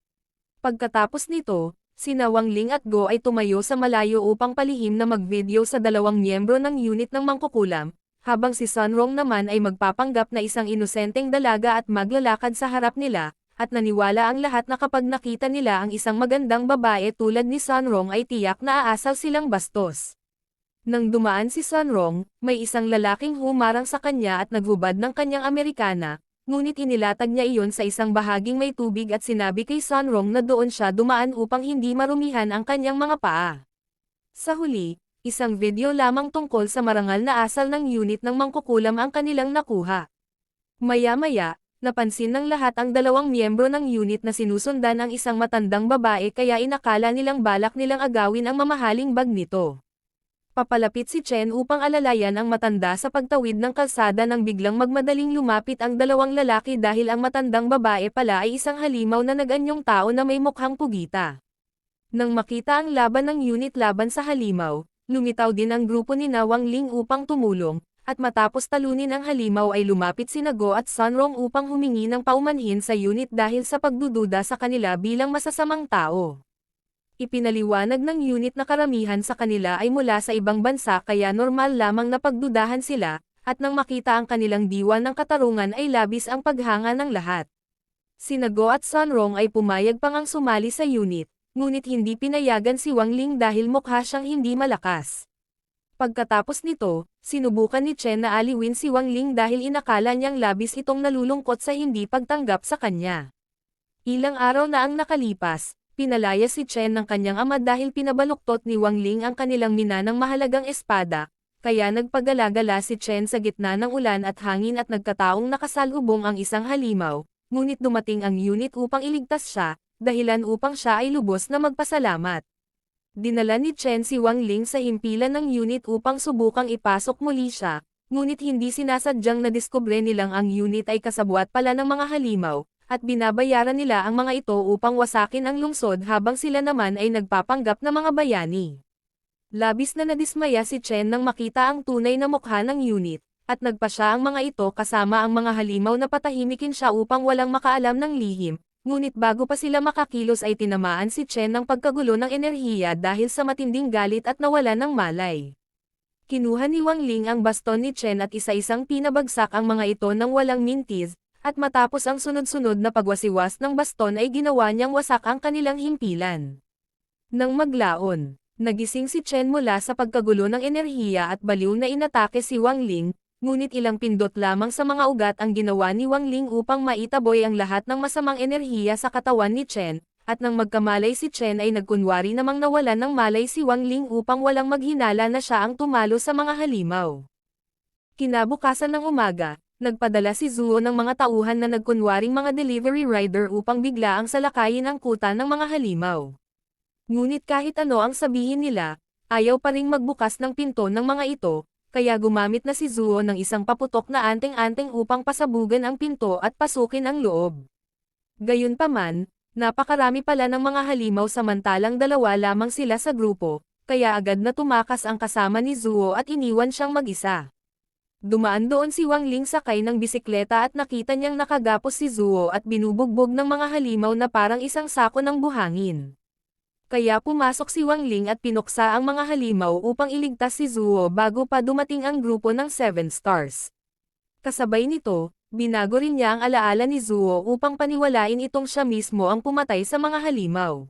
[SPEAKER 1] Pagkatapos nito, sina Wang Ling at Go ay tumayo sa malayo upang palihim na mag-video sa 2 miyembro ng unit ng mangkukulam, habang si Sunrong naman ay magpapanggap na isang inosenteng dalaga at maglalakad sa harap nila, at naniwala ang lahat na kapag nakita nila ang isang magandang babae tulad ni Sunrong ay tiyak na aasaw silang bastos. Nang dumaan si Sunrong, may isang lalaking humarang sa kanya at naghubad ng kanyang Amerikana, ngunit inilatag niya iyon sa isang bahaging may tubig at sinabi kay Sunrong na doon siya dumaan upang hindi marumihan ang kanyang mga paa. Sa huli, isang video lamang tungkol sa marangal na asal ng unit ng mangkukulam ang kanilang nakuha. Maya-maya, napansin ng lahat ang dalawang miyembro ng unit na sinusundan ang isang matandang babae kaya inakala nilang balak nilang agawin ang mamahaling bag nito. Papalapit si Chen upang alalayan ang matanda sa pagtawid ng kalsada nang biglang magmadaling lumapit ang dalawang lalaki dahil ang matandang babae pala ay isang halimaw na nag-anyong tao na may mukhang pugita. Nang makita ang laban ng unit laban sa halimaw, lumitaw din ang grupo ni Wang Ling upang tumulong, at matapos talunin ang halimaw ay lumapit sina Go at Sunrong upang humingi ng paumanhin sa unit dahil sa pagdududa sa kanila bilang masasamang tao. Ipinaliwanag ng unit na karamihan sa kanila ay mula sa ibang bansa kaya normal lamang na pagdudahan sila, at nang makita ang kanilang diwa ng katarungan ay labis ang paghanga ng lahat. Sina Go at Sunrong ay pumayag pang ang sumali sa unit, ngunit hindi pinayagan si Wang Ling dahil mukha siyang hindi malakas. Pagkatapos nito, sinubukan ni Chen na aliwin si Wang Ling dahil inakala niyang labis itong nalulungkot sa hindi pagtanggap sa kanya. Ilang araw na ang nakalipas, pinalaya si Chen ng kanyang ama dahil pinabaluktot ni Wang Ling ang kanilang minanang mahalagang espada, kaya nagpagala-gala si Chen sa gitna ng ulan at hangin at nagkataong nakasalubong ang isang halimaw, ngunit dumating ang unit upang iligtas siya, dahilan upang siya ay lubos na magpasalamat. Dinala ni Chen si Wang Ling sa himpilan ng unit upang subukang ipasok muli siya, ngunit hindi sinasadyang nadiskubre nilang ang unit ay kasabwat pala ng mga halimaw, at binabayaran nila ang mga ito upang wasakin ang lungsod habang sila naman ay nagpapanggap na mga bayani. Labis na nadismaya si Chen nang makita ang tunay na mukha ng unit, at nagpa siya ang mga ito kasama ang mga halimaw na patahimikin siya upang walang makaalam ng lihim, ngunit bago pa sila makakilos ay tinamaan si Chen ng pagkagulo ng enerhiya dahil sa matinding galit at nawalan ng malay. Kinuha ni Wang Ling ang baston ni Chen at isa-isang pinabagsak ang mga ito nang walang mintis, at matapos ang sunod-sunod na pagwasiwas ng baston ay ginawa niyang wasak ang kanilang himpilan. Nang maglaon, nagising si Chen mula sa pagkagulo ng enerhiya at baliw na inatake si Wang Ling, ngunit ilang pindot lamang sa mga ugat ang ginawa ni Wang Ling upang maitaboy ang lahat ng masamang enerhiya sa katawan ni Chen, at nang magkamalay si Chen ay nagkunwari namang nawalan ng malay si Wang Ling upang walang maghinala na siya ang tumalo sa mga halimaw. Kinabukasan ng umaga, nagpadala si Zuo ng mga tauhan na nagkunwaring mga delivery rider upang biglaang salakayin ang kuta ng mga halimaw. Ngunit kahit ano ang sabihin nila, ayaw pa ring magbukas ng pinto ng mga ito, kaya gumamit na si Zuo ng isang paputok na anting-anting upang pasabugan ang pinto at pasukin ang loob. Gayunpaman, napakarami pala ng mga halimaw samantalang dalawa lamang sila sa grupo, kaya agad na tumakas ang kasama ni Zuo at iniwan siyang mag-isa. Dumaan doon si Wang Ling sakay ng bisikleta at nakita niyang nakagapos si Zuo at binubugbog ng mga halimaw na parang isang sako ng buhangin. Kaya pumasok si Wang Ling at pinuksa ang mga halimaw upang iligtas si Zuo bago pa dumating ang grupo ng 7 Stars. Kasabay nito, binago rin niya ang alaala ni Zuo upang paniwalain itong siya mismo ang pumatay sa mga halimaw.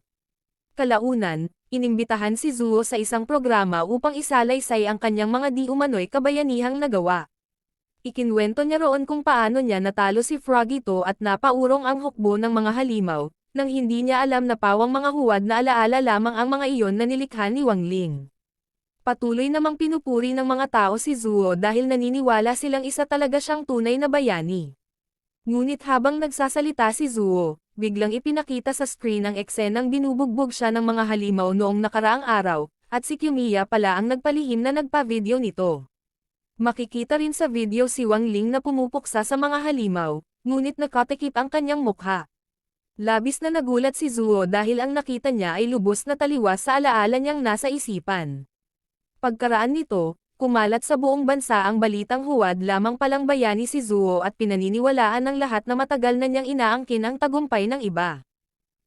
[SPEAKER 1] Kalaunan, inimbitahan si Zuo sa isang programa upang isalaysay ang kanyang mga di-umano'y kabayanihang nagawa. Ikinwento niya roon kung paano niya natalo si Frogito at napaurong ang hukbo ng mga halimaw, nang hindi niya alam na pawang mga huwad na alaala lamang ang mga iyon na nilikha ni Wang Ling. Patuloy namang pinupuri ng mga tao si Zuo dahil naniniwala silang isa talaga siyang tunay na bayani. Ngunit habang nagsasalita si Zuo, biglang ipinakita sa screen ang eksenang binubugbog siya ng mga halimaw noong nakaraang araw, at si Kiyomiya pala ang nagpalihim na nagpa-video nito. Makikita rin sa video si Wang Ling na pumupuksa sa mga halimaw, ngunit nakatikip ang kanyang mukha. Labis na nagulat si Zuo dahil ang nakita niya ay lubos na taliwas sa alaala niyang nasa isipan. Pagkaraan nito, kumalat sa buong bansa ang balitang huwad lamang palang bayani si Zuo at pinaniniwalaan ng lahat na matagal na niyang inaangkin ang tagumpay ng iba.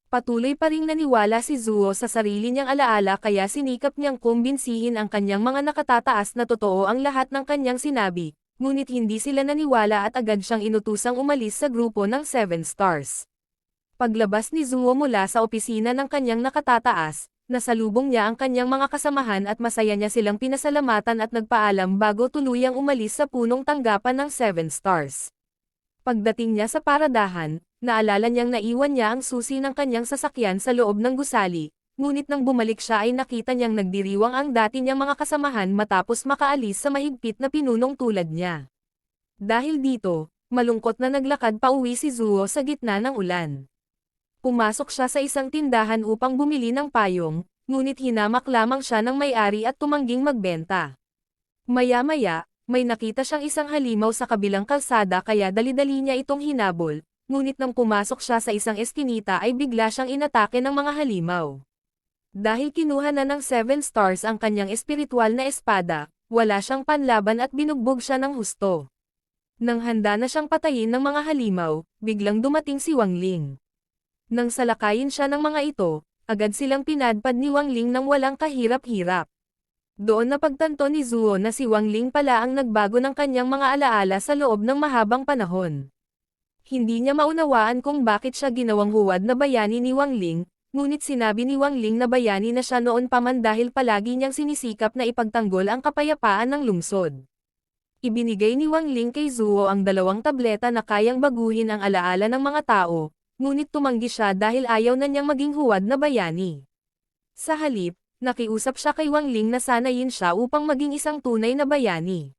[SPEAKER 1] Patuloy pa ring naniwala si Zuo sa sarili niyang alaala kaya sinikap niyang kumbinsihin ang kanyang mga nakatataas na totoo ang lahat ng kanyang sinabi, ngunit hindi sila naniwala at agad siyang inutusang umalis sa grupo ng 7 Stars. Paglabas ni Zuo mula sa opisina ng kanyang nakatataas, nasalubong niya ang kanyang mga kasamahan at masaya niya silang pinasalamatan at nagpaalam bago tuluyang umalis sa punong tanggapan ng 7 stars. Pagdating niya sa paradahan, naalala niyang naiwan niya ang susi ng kanyang sasakyan sa loob ng gusali, ngunit nang bumalik siya ay nakita niyang nagdiriwang ang dati niyang mga kasamahan matapos makaalis sa mahigpit na pinunong tulad niya. Dahil dito, malungkot na naglakad pauwi si Zuo sa gitna ng ulan. Pumasok siya sa isang tindahan upang bumili ng payong, ngunit hinamak lamang siya ng may-ari at tumangging magbenta. Maya-maya, may nakita siyang isang halimaw sa kabilang kalsada kaya dali-dali niya itong hinabol, ngunit nang pumasok siya sa isang eskinita ay bigla siyang inatake ng mga halimaw. Dahil kinuha na ng 7 stars ang kanyang espiritual na espada, wala siyang panlaban at binugbog siya ng husto. Nang handa na siyang patayin ng mga halimaw, biglang dumating si Wang Ling. Nang salakayin siya ng mga ito, agad silang pinadpad ni Wang Ling nang walang kahirap-hirap. Doon napagtanto ni Zuo na si Wang Ling pala ang nagbago ng kanyang mga alaala sa loob ng mahabang panahon. Hindi niya maunawaan kung bakit siya ginawang huwad na bayani ni Wang Ling, ngunit sinabi ni Wang Ling na bayani na siya noon pa man dahil palagi niyang sinisikap na ipagtanggol ang kapayapaan ng lungsod. Ibinigay ni Wang Ling kay Zuo ang 2 tableta na kayang baguhin ang alaala ng mga tao, ngunit tumanggi siya dahil ayaw na niyang maging huwad na bayani. Sa halip, nakiusap siya kay Wang Ling na sanayin siya upang maging isang tunay na bayani.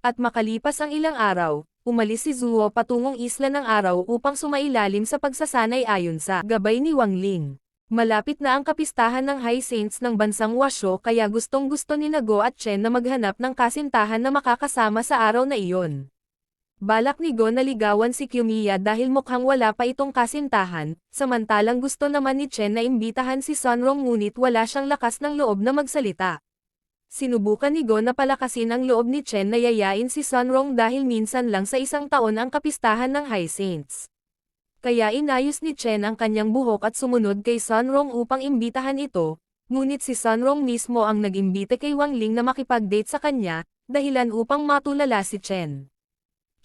[SPEAKER 1] At makalipas ang ilang araw, umalis si Zuo patungong Isla ng Araw upang sumailalim sa pagsasanay ayon sa gabay ni Wang Ling. Malapit na ang kapistahan ng High Saints ng bansang Washo kaya gustong-gusto ni Go at Chen na maghanap ng kasintahan na makakasama sa araw na iyon. Balak ni Go na ligawan si Kiyomiya dahil mukhang wala pa itong kasintahan, samantalang gusto naman ni Chen na imbitahan si Sunrong ngunit wala siyang lakas ng loob na magsalita. Sinubukan ni Go na palakasin ang loob ni Chen na yayain si Sunrong dahil minsan lang sa isang taon ang kapistahan ng High Saints. Kaya inayos ni Chen ang kanyang buhok at sumunod kay Sunrong upang imbitahan ito, ngunit si Sunrong mismo ang nag-imbita kay Wang Ling na makipag-date sa kanya, dahilan upang matulala si Chen.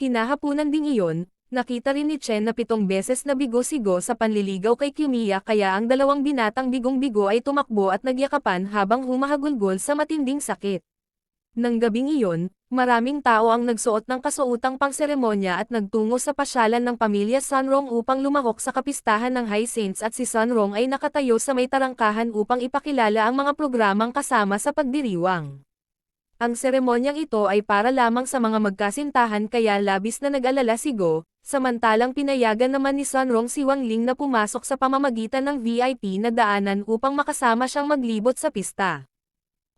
[SPEAKER 1] Kinahapunan ding iyon, nakita rin ni Chen na 7 beses na bigo si Go sa panliligaw kay Kiyomiya kaya ang 2 binatang bigong-bigo ay tumakbo at nagyakapan habang humahagulgol sa matinding sakit. Nang gabing iyon, maraming tao ang nagsuot ng kasuotang pangseremonya at nagtungo sa pasyalan ng pamilya Sunrong upang lumahok sa kapistahan ng High Saints at si Sunrong ay nakatayo sa may tarangkahan upang ipakilala ang mga programang kasama sa pagdiriwang. Ang seremonyang ito ay para lamang sa mga magkasintahan kaya labis na nag-alala si Go, samantalang pinayagan naman ni Sunrong si Wang Ling na pumasok sa pamamagitan ng VIP na daanan upang makasama siyang maglibot sa pista.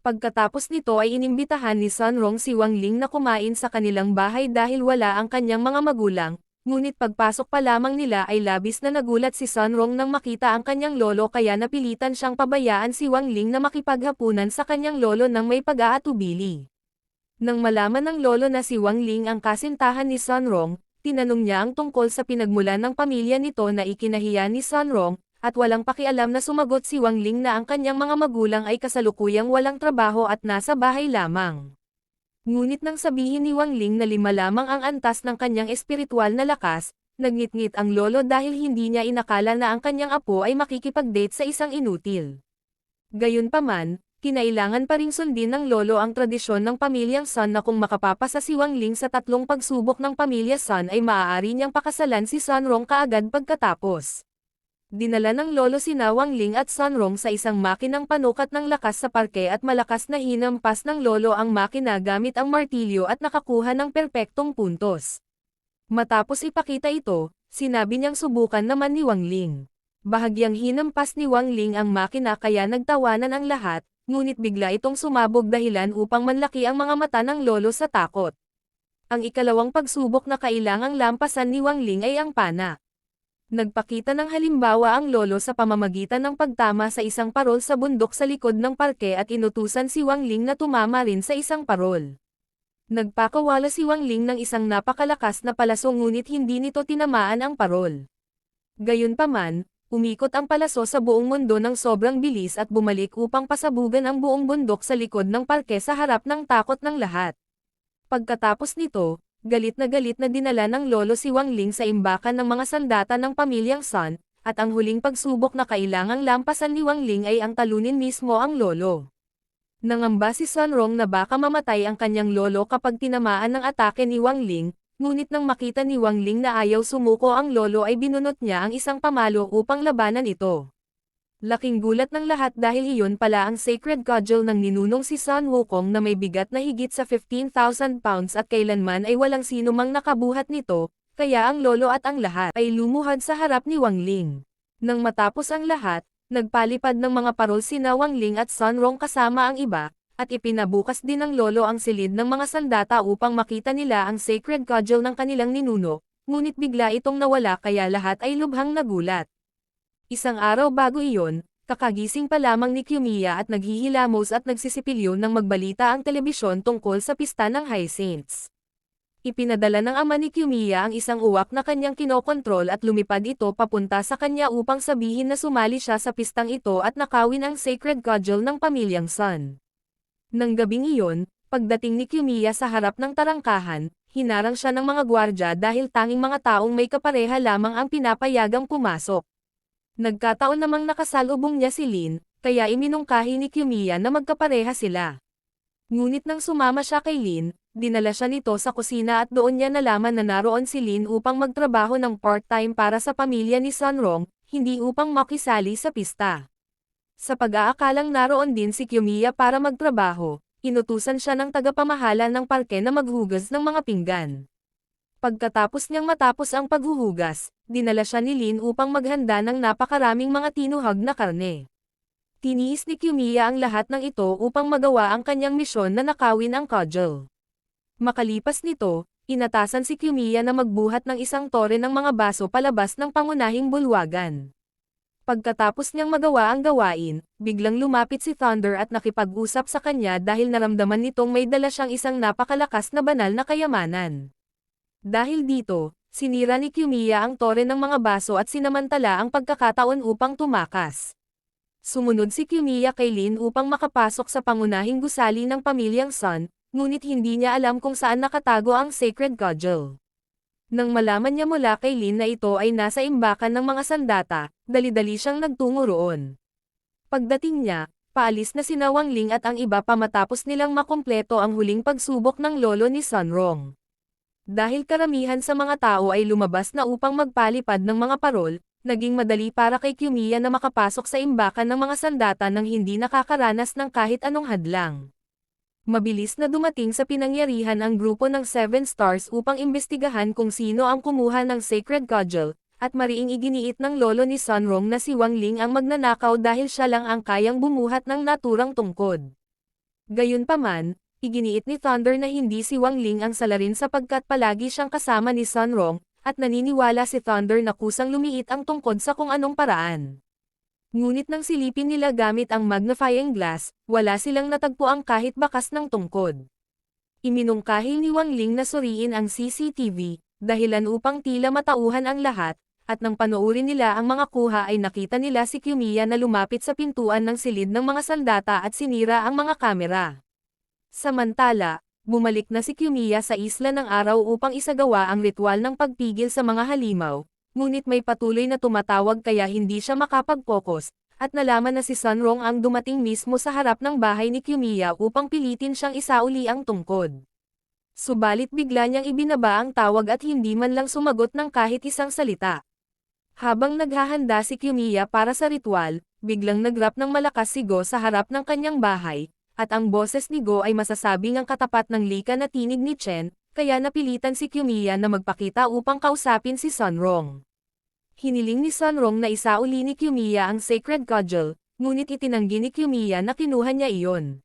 [SPEAKER 1] Pagkatapos nito ay inimbitahan ni Sunrong si Wang Ling na kumain sa kanilang bahay dahil wala ang kanyang mga magulang, ngunit pagpasok pa lamang nila ay labis na nagulat si Sunrong nang makita ang kanyang lolo kaya napilitan siyang pabayaan si Wang Ling na makipaghapunan sa kanyang lolo nang may pag-aatubili. Nang malaman ng lolo na si Wang Ling ang kasintahan ni Sunrong, tinanong niya ang tungkol sa pinagmulan ng pamilya nito na ikinahiya ni Sunrong, at walang pakialam na sumagot si Wang Ling na ang kanyang mga magulang ay kasalukuyang walang trabaho at nasa bahay lamang. Ngunit nang sabihin ni Wang Ling na 5 lamang ang antas ng kanyang espiritual na lakas, nagngit-ngit ang lolo dahil hindi niya inakala na ang kanyang apo ay makikipag-date sa isang inutil. Gayunpaman, kinailangan pa ring sundin ng lolo ang tradisyon ng pamilyang Sun na kung makapapasa si Wang Ling sa 3 pagsubok ng pamilya Sun ay maaari niyang pakasalan si Sunrong kaagad pagkatapos. Dinala ng lolo sina Wang Ling at Sunrong sa isang makinang panukat ng lakas sa parke at malakas na hinampas ng lolo ang makina gamit ang martilyo at nakakuha ng perpektong puntos. Matapos ipakita ito, sinabi niyang subukan naman ni Wang Ling. Bahagyang hinampas ni Wang Ling ang makina kaya nagtawanan ang lahat, ngunit bigla itong sumabog dahilan upang manlaki ang mga mata ng lolo sa takot. Ang ikalawang pagsubok na kailangang lampasan ni Wang Ling ay ang pana. Nagpakita ng halimbawa ang lolo sa pamamagitan ng pagtama sa isang parol sa bundok sa likod ng parke at inutusan si Wang Ling na tumama rin sa isang parol. Nagpakawala si Wang Ling ng isang napakalakas na palaso ngunit hindi nito tinamaan ang parol. Gayunpaman, umikot ang palaso sa buong mundo ng sobrang bilis at bumalik upang pasabugan ang buong bundok sa likod ng parke sa harap ng takot ng lahat. Pagkatapos nito, galit na dinala ng lolo si Wang Ling sa imbakan ng mga sandata ng pamilyang Sun, at ang huling pagsubok na kailangang lampasan ni Wang Ling ay ang talunin mismo ang lolo. Nangamba si Sun Rong na baka mamatay ang kanyang lolo kapag tinamaan ng atake ni Wang Ling, ngunit nang makita ni Wang Ling na ayaw sumuko ang lolo ay binunot niya ang isang pamalo upang labanan ito. Laking gulat ng lahat dahil iyon pala ang sacred cudgel ng ninunong si Sun Wukong na may bigat na higit sa 15,000 pounds at kailanman ay walang sino mang nakabuhat nito, kaya ang lolo at ang lahat ay lumuhad sa harap ni Wang Ling. Nang matapos ang lahat, nagpalipad ng mga parol sina Wang Ling at Sun Rong kasama ang iba, at ipinabukas din ng lolo ang silid ng mga sandata upang makita nila ang sacred cudgel ng kanilang ninuno, ngunit bigla itong nawala kaya lahat ay lubhang nagulat. Isang araw bago iyon, kakagising pa lamang ni Kiyomiya at naghihilamos at nagsisipilyo nang magbalita ang telebisyon tungkol sa pista ng Hyacinths. Ipinadala ng ama ni Kiyomiya ang isang uwak na kanyang kinokontrol at lumipad ito papunta sa kanya upang sabihin na sumali siya sa pistang ito at nakawin ang sacred cudgel ng pamilyang Sun. Nang gabing iyon, pagdating ni Kiyomiya sa harap ng tarangkahan, hinarang siya ng mga gwardya dahil tanging mga taong may kapareha lamang ang pinapayagang pumasok. Nagkataon namang nakasalubong niya si Lin, kaya iminungkahi ni Kiyomiya na magkapareha sila. Ngunit nang sumama siya kay Lin, dinala siya nito sa kusina at doon niya nalaman na naroon si Lin upang magtrabaho ng part-time para sa pamilya ni Sun Rong, hindi upang makisali sa pista. Sa pag-aakalang naroon din si Kiyomiya para magtrabaho, inutusan siya ng tagapamahala ng parke na maghugas ng mga pinggan. Pagkatapos niyang matapos ang paghuhugas, dinala siya ni Lin upang maghanda ng napakaraming mga tinuhag na karne. Tiniis ni Kiyomiya ang lahat ng ito upang magawa ang kanyang misyon na nakawin ang cudgel. Makalipas nito, inatasan si Kiyomiya na magbuhat ng isang tore ng mga baso palabas ng pangunahing bulwagan. Pagkatapos niyang magawa ang gawain, biglang lumapit si Thunder at nakipag-usap sa kanya dahil naramdaman nitong may dala siyang isang napakalakas na banal na kayamanan. Dahil dito, sinira ni Kiyomiya ang tore ng mga baso at sinamantala ang pagkakataon upang tumakas. Sumunod si Kiyomiya kay Lin upang makapasok sa pangunahing gusali ng pamilyang Sun, ngunit hindi niya alam kung saan nakatago ang sacred cudgel. Nang malaman niya mula kay Lin na ito ay nasa imbakan ng mga sandata, dali-dali siyang nagtungo roon. Pagdating niya, paalis na sina Wang Ling at ang iba pa matapos nilang makumpleto ang huling pagsubok ng lolo ni Sun Rong. Dahil karamihan sa mga tao ay lumabas na upang magpalipad ng mga parol, naging madali para kay Kiyomiya na makapasok sa imbakan ng mga sandata nang hindi nakakaranas ng kahit anong hadlang. Mabilis na dumating sa pinangyarihan ang grupo ng 7 Stars upang imbestigahan kung sino ang kumuha ng sacred cudgel, at mariing iginiit ng lolo ni Sun Rong na si Wang Ling ang magnanakaw dahil siya lang ang kayang bumuhat ng naturang tungkod. Gayunpaman, iginiit ni Thunder na hindi si Wang Ling ang salarin sapagkat palagi siyang kasama ni Sun Rong, at naniniwala si Thunder na kusang lumiit ang tungkod sa kung anong paraan. Ngunit nang silipin nila gamit ang magnifying glass, wala silang natagpuang kahit bakas ng tungkod. Iminungkahi ni Wang Ling na suriin ang CCTV, dahilan upang tila matauhan ang lahat, at nang panoorin nila ang mga kuha ay nakita nila si Kiyomiya na lumapit sa pintuan ng silid ng mga sandata at sinira ang mga kamera. Samantala, bumalik na si Kiyomiya sa isla ng araw upang isagawa ang ritual ng pagpigil sa mga halimaw, ngunit may patuloy na tumatawag kaya hindi siya makapag-focus, at nalaman na si Sun Rong ang dumating mismo sa harap ng bahay ni Kiyomiya upang pilitin siyang isauli ang tungkod. Subalit bigla niyang ibinaba ang tawag at hindi man lang sumagot ng kahit isang salita. Habang naghahanda si Kiyomiya para sa ritual, biglang nagrap ng malakas si Go sa harap ng kanyang bahay, at ang boses ni Go ay masasabing ang katapat ng lika na tinig ni Chen, kaya napilitan si Kiyomiya na magpakita upang kausapin si Sun Rong. Hiniling ni Sun Rong na isauli ni Kiyomiya ang sacred cudgel, ngunit itinanggi ni Kiyomiya na kinuha niya iyon.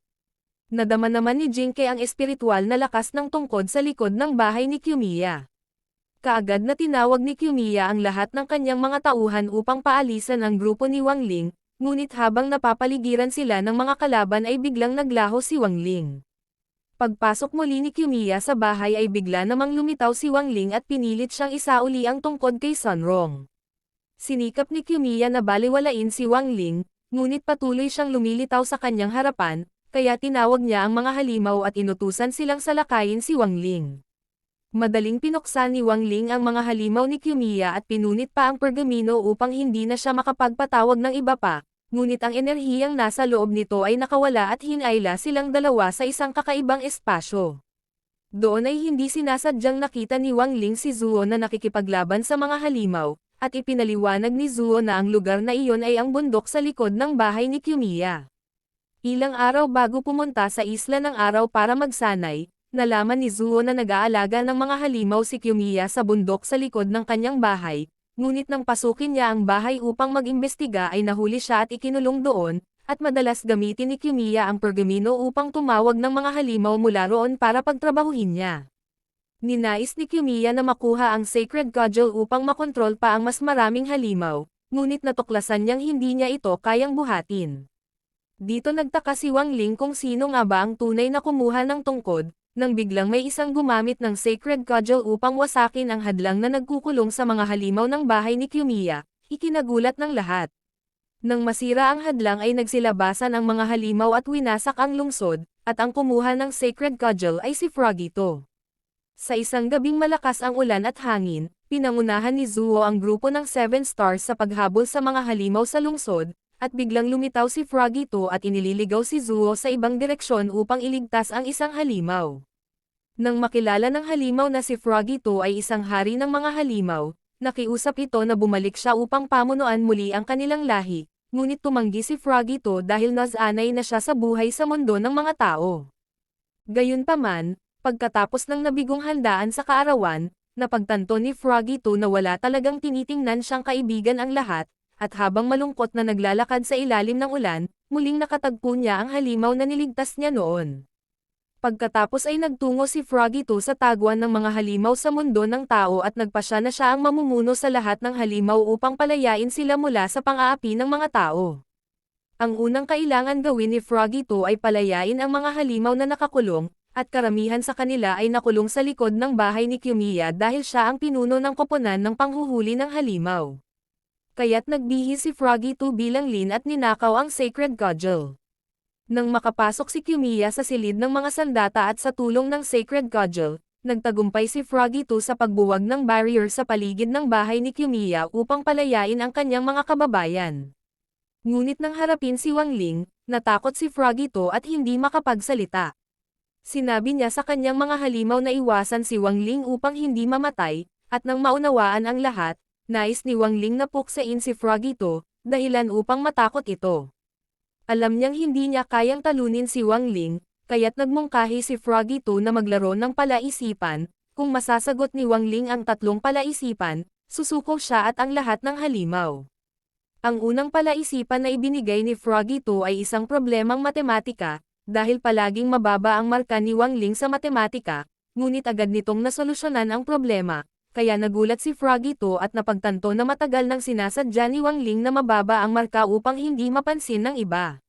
[SPEAKER 1] Nadama naman ni Jinke ang espiritual na lakas ng tungkod sa likod ng bahay ni Kiyomiya. Kaagad na tinawag ni Kiyomiya ang lahat ng kanyang mga tauhan upang paalisan ang grupo ni Wang Ling, ngunit habang napapaligiran sila ng mga kalaban ay biglang naglaho si Wang Ling. Pagpasok muli ni Kiyomiya sa bahay ay bigla namang lumitaw si Wang Ling at pinilit siyang isauli ang tungkod kay Sun Rong. Sinikap ni Kiyomiya na baliwalain si Wang Ling, ngunit patuloy siyang lumilitaw sa kanyang harapan, kaya tinawag niya ang mga halimaw at inutusan silang salakayin si Wang Ling. Madaling pinuksan ni Wang Ling ang mga halimaw ni Kiyomiya at pinunit pa ang pergamino upang hindi na siya makapagpatawag ng iba pa, ngunit ang enerhiyang nasa loob nito ay nakawala at hinayla silang dalawa sa isang kakaibang espasyo. Doon ay hindi sinasadyang nakita ni Wang Ling si Zuo na nakikipaglaban sa mga halimaw, at ipinaliwanag ni Zuo na ang lugar na iyon ay ang bundok sa likod ng bahay ni Kiyomiya. Ilang araw bago pumunta sa isla ng araw para magsanay, nalaman ni Zuo na nag-aalaga ng mga halimaw si Kiyomiya sa bundok sa likod ng kanyang bahay, ngunit nang pasukin niya ang bahay upang mag-imbestiga ay nahuli siya at ikinulong doon, at madalas gamitin ni Kiyomiya ang pergamino upang tumawag ng mga halimaw mula roon para pagtrabahuhin niya. Ninais ni Kiyomiya na makuha ang Sacred Cudgel upang makontrol pa ang mas maraming halimaw, ngunit natuklasan niyang hindi niya ito kayang buhatin. Dito nagtaka si Wang Ling kung sino nga ba ang tunay na kumuha ng tungkod, nang biglang may isang gumamit ng Sacred Cudgel upang wasakin ang hadlang na nagkukulong sa mga halimaw ng bahay ni Kiyomiya, ikinagulat ng lahat. Nang masira ang hadlang ay nagsilabasan ang mga halimaw at winasak ang lungsod, at ang kumuha ng Sacred Cudgel ay si Frogito. Sa isang gabing malakas ang ulan at hangin, pinangunahan ni Zuo ang grupo ng 7 Stars sa paghabol sa mga halimaw sa lungsod, at biglang lumitaw si Frogito at inililigaw si Zuo sa ibang direksyon upang iligtas ang isang halimaw. Nang makilala ng halimaw na si Frogito ay isang hari ng mga halimaw, nakiusap ito na bumalik siya upang pamunuan muli ang kanilang lahi, ngunit tumanggi si Frogito dahil nasanay na siya sa buhay sa mundo ng mga tao. Gayunpaman, pagkatapos ng nabigong handaan sa kaarawan, napagtanto ni Frogito na wala talagang tinitingnan siyang kaibigan ang lahat, at habang malungkot na naglalakad sa ilalim ng ulan, muling nakatagpo niya ang halimaw na niligtas niya noon. Pagkatapos ay nagtungo si Frogito sa tagwan ng mga halimaw sa mundo ng tao at nagpasya na siya ang mamumuno sa lahat ng halimaw upang palayain sila mula sa pang-aapi ng mga tao. Ang unang kailangan gawin ni Frogito ay palayain ang mga halimaw na nakakulong, at karamihan sa kanila ay nakulong sa likod ng bahay ni Kiyomiya dahil siya ang pinuno ng koponan ng panghuhuli ng halimaw. Kaya't nagbihis si Frogito bilang Lin at ninakaw ang Sacred Cudgel. Nang makapasok si Kiyomiya sa silid ng mga sandata at sa tulong ng Sacred Cudgel, nagtagumpay si Frogito sa pagbuwag ng barrier sa paligid ng bahay ni Kiyomiya upang palayain ang kanyang mga kababayan. Ngunit nang harapin si Wang Ling, natakot si Frogito at hindi makapagsalita. Sinabi niya sa kanyang mga halimaw na iwasan si Wang Ling upang hindi mamatay, at nang maunawaan ang lahat, nais ni Wang Ling na puksain si Frogito, dahilan upang matakot ito. Alam niyang hindi niya kayang talunin si Wang Ling, kaya't nagmungkahi si Frogito na maglaro ng palaisipan, kung masasagot ni Wang Ling ang 3 palaisipan, susuko siya at ang lahat ng halimaw. Ang unang palaisipan na ibinigay ni Frogito ay isang problemang matematika, dahil palaging mababa ang marka ni Wang Ling sa matematika, ngunit agad nitong nasolusyonan ang problema. Kaya nagulat si Frogito at napagtanto na matagal nang sinasadya ni Wang Ling na mababa ang marka upang hindi mapansin ng iba.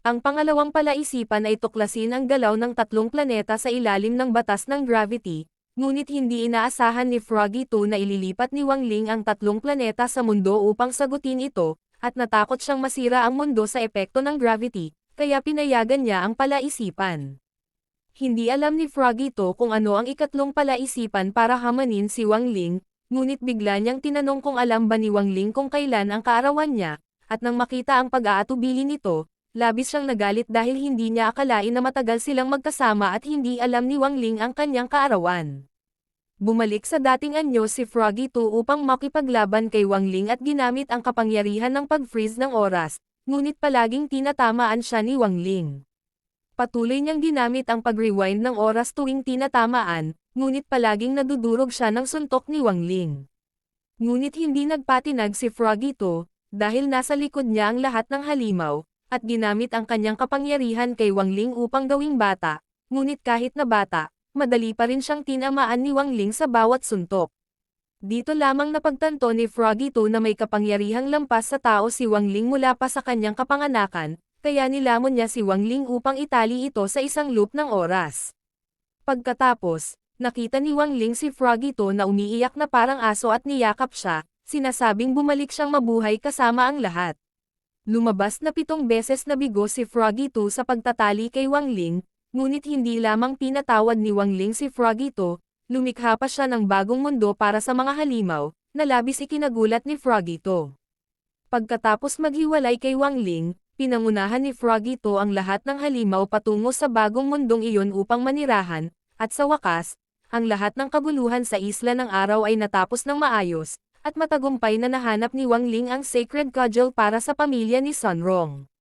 [SPEAKER 1] Ang pangalawang palaisipan ay tuklasin ang galaw ng 3 planeta sa ilalim ng batas ng gravity, ngunit hindi inaasahan ni Frogito na ililipat ni Wang Ling ang 3 planeta sa mundo upang sagutin ito, at natakot siyang masira ang mundo sa epekto ng gravity, kaya pinayagan niya ang palaisipan. Hindi alam ni Frogito kung ano ang ikatlong palaisipan para hamanin si Wang Ling, ngunit bigla niyang tinanong kung alam ba ni Wang Ling kung kailan ang kaarawan niya, at nang makita ang pag-aatubili nito, labis siyang nagalit dahil hindi niya akalain na matagal silang magkasama at hindi alam ni Wang Ling ang kanyang kaarawan. Bumalik sa dating anyo si Frogito upang makipaglaban kay Wang Ling at ginamit ang kapangyarihan ng pag-freeze ng oras, ngunit palaging tinatamaan siya ni Wang Ling. Patuloy niyang ginamit ang pag-rewind ng oras tuwing tinatamaan, ngunit palaging nadudurog siya ng suntok ni Wang Ling. Ngunit hindi nagpatinag si Frogito, dahil nasa likod niya ang lahat ng halimaw, at ginamit ang kanyang kapangyarihan kay Wang Ling upang gawing bata, ngunit kahit na bata, madali pa rin siyang tinamaan ni Wang Ling sa bawat suntok. Dito lamang napagtanto ni Frogito na may kapangyarihang lampas sa tao si Wang Ling mula pa sa kanyang kapanganakan, kaya nilamon niya si Wang Ling upang itali ito sa isang loop ng oras. Pagkatapos, nakita ni Wang Ling si Frogito na umiiyak na parang aso at niyakap siya, sinasabing bumalik siyang mabuhay kasama ang lahat. Lumabas na 7 beses na bigo si Frogito sa pagtatali kay Wang Ling, ngunit hindi lamang pinatawad ni Wang Ling si Frogito, lumikha pa siya ng bagong mundo para sa mga halimaw, na labis ikinagulat ni Frogito. Pagkatapos maghiwalay kay Wang Ling, pinangunahan ni Frogito ang lahat ng halimaw patungo sa bagong mundong iyon upang manirahan, at sa wakas, ang lahat ng kabuluhan sa Isla ng Araw ay natapos ng maayos, at matagumpay na nahanap ni Wang Ling ang Sacred Cudgel para sa pamilya ni Sunrong.